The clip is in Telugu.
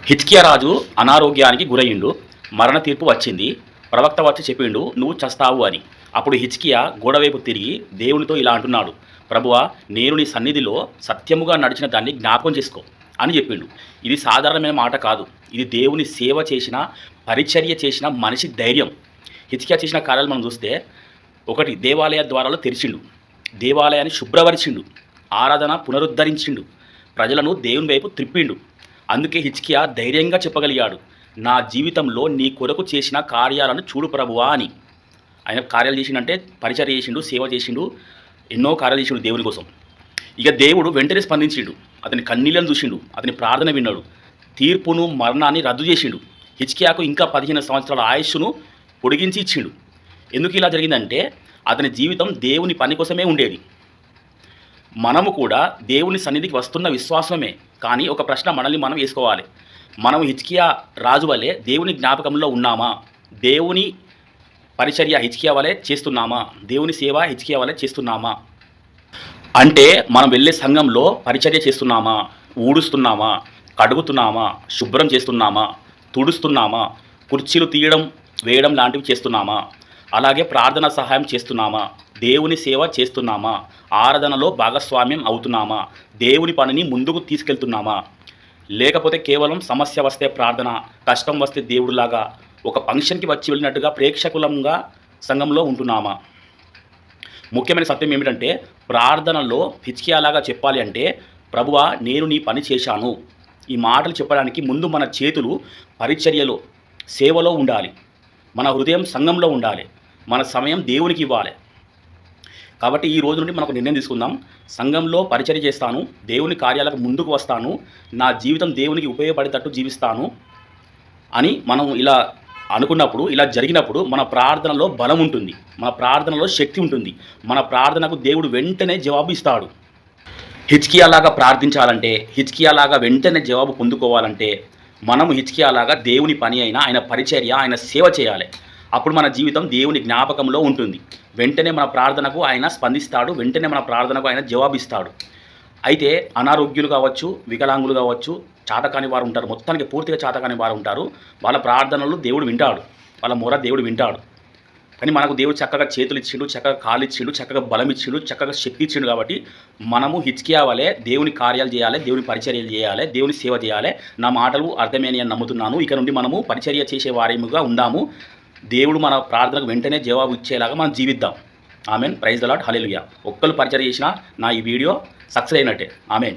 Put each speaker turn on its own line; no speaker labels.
హిజ్కియా రాజు అనారోగ్యానికి గురయ్యిండు. మరణ తీర్పు వచ్చింది. ప్రవక్త వచ్చి చెప్పిండు, నువ్వు చస్తావు అని. అప్పుడు హిజ్కియా గోడవైపు తిరిగి దేవునితో ఇలా అంటున్నాడు, ప్రభువా, నేను నీ సన్నిధిలో సత్యముగా నడిచిన దాన్ని జ్ఞాపకం చేసుకో అని చెప్పిండు. ఇది సాధారణమైన మాట కాదు. ఇది దేవుని సేవ చేసిన, పరిచర్య చేసిన మనిషి ధైర్యం. హిజ్కియా చేసిన కార్యాలు మనం చూస్తే, ఒకటి, దేవాలయ ద్వారాలు తెరిచిండు, దేవాలయాన్ని శుభ్రపరిచిండు, ఆరాధన పునరుద్ధరించిండు, ప్రజలను దేవుని వైపు త్రిప్పిండు. అందుకే హిజ్కియా ధైర్యంగా చెప్పగలిగాడు, నా జీవితంలో నీ కొరకు చేసిన కార్యాలను చూడు ప్రభువా అని. ఆయన కార్యాలు చేసిండంటే పరిచర్య చేసిండు, సేవ చేసిండు, ఎన్నో కార్యాలు చేసిండు దేవుని కోసం. ఇక దేవుడు వెంటనే స్పందించిండు, అతని కన్నీళ్ళను చూసిండు, అతని ప్రార్థన విన్నాడు, తీర్పును మరణాన్ని రద్దు చేసిండు. హిజ్కియాకు ఇంకా 15 సంవత్సరాల ఆయుష్ను పొడిగించి ఇచ్చిండు. ఎందుకు ఇలా జరిగిందంటే అతని జీవితం దేవుని పని కోసమే ఉండేది. మనము కూడా దేవుని సన్నిధికి వస్తున్న విశ్వాసమే. కానీ ఒక ప్రశ్న మనల్ని మనం వేసుకోవాలి, మనం హిజ్కియా రాజు వలె దేవుని జ్ఞాపకంలో ఉన్నామా? దేవుని పరిచర్య హిజ్కియా వలె చేస్తున్నామా? దేవుని సేవ హిజ్కియా వలె చేస్తున్నామా? అంటే మనం వెళ్ళే సంఘంలో పరిచర్య చేస్తున్నామా? ఊడుస్తున్నామా? కడుగుతున్నామా? శుభ్రం చేస్తున్నామా? తుడుస్తున్నామా? కుర్చీలు తీయడం వేయడం లాంటివి చేస్తున్నామా? అలాగే ప్రార్థన సహాయం చేస్తున్నామా? దేవుని సేవ చేస్తున్నామా? ఆరాధనలో భాగస్వామ్యం అవుతున్నామా? దేవుని పనిని ముందుకు తీసుకెళ్తున్నామా? లేకపోతే కేవలం సమస్య వస్తే ప్రార్థన, కష్టం వస్తే దేవుడిలాగా ఒక ఫంక్షన్కి వచ్చి వెళ్ళినట్టుగా ప్రేక్షకులంగా సంఘంలో ఉంటున్నామా? ముఖ్యమైన సత్యం ఏమిటంటే, ప్రార్థనలో హిజ్కియాలాగా చెప్పాలి అంటే, ప్రభువా, నేను నీ పని చేశాను. ఈ మాటలు చెప్పడానికి ముందు మన చేతులు పరిచర్యలో, సేవలో ఉండాలి. మన హృదయం సంఘంలో ఉండాలి. మన సమయం దేవునికి ఇవ్వాలి. కాబట్టి ఈ రోజు నుండి మనకు నిర్ణయం తీసుకుందాం, సంఘంలో పరిచర్య చేస్తాను, దేవుని కార్యాలకు ముందుకు వస్తాను, నా జీవితం దేవునికి ఉపయోగపడేటట్టు జీవిస్తాను అని మనం ఇలా అనుకున్నప్పుడు, ఇలా జరిగినప్పుడు మన ప్రార్థనలో బలం ఉంటుంది, మన ప్రార్థనలో శక్తి ఉంటుంది, మన ప్రార్థనకు దేవుడు వెంటనే జవాబు ఇస్తాడు. హిజ్కియాలాగా ప్రార్థించాలంటే, హిజ్కియాలాగా వెంటనే జవాబు పొందుకోవాలంటే, మనం హిజ్కియాలాగా దేవుని పని అయినా, ఆయన పరిచర్య, ఆయన సేవ చేయాలి. అప్పుడు మన జీవితం దేవుని జ్ఞాపకంలో ఉంటుంది. వెంటనే మన ప్రార్థనకు ఆయన స్పందిస్తాడు, వెంటనే మన ప్రార్థనకు ఆయన జవాబిస్తాడు. అయితే అనారోగ్యులు కావచ్చు, వికలాంగులు కావచ్చు, చాతకాని వారు ఉంటారు, మొత్తానికి పూర్తిగా చాతకాని వారు ఉంటారు. వాళ్ళ ప్రార్థనలు దేవుడు వింటాడు, వాళ్ళ మొర దేవుడు వింటాడు. కానీ మనకు దేవుడు చక్కగా చేతులు ఇచ్చిండు, చక్కగా కాళ్ళు ఇచ్చిండు, చక్కగా బలం ఇచ్చిండు, చక్కగా శక్తి ఇచ్చిండు. కాబట్టి మనము హిజ్కియా వలె దేవుని కార్యాలు చేయాలి, దేవుని పరిచర్యలు చేయాలి, దేవుని సేవ చేయాలి. నా మాటలు అర్థమేని అని నమ్ముతున్నాను. ఇక నుండి మనము పరిచర్య చేసే వారేముగా ఉందాము. దేవుడు మన ప్రార్థనకు వెంటనే జవాబు ఇచ్చేలాగా మనం జీవిద్దాం. Amen. Praise the Lord. Hallelujah. ఒక్కరు పరిచర్య చేసినా నా ఈ వీడియో సక్సెస్ అయినట్టే. ఆమెన్.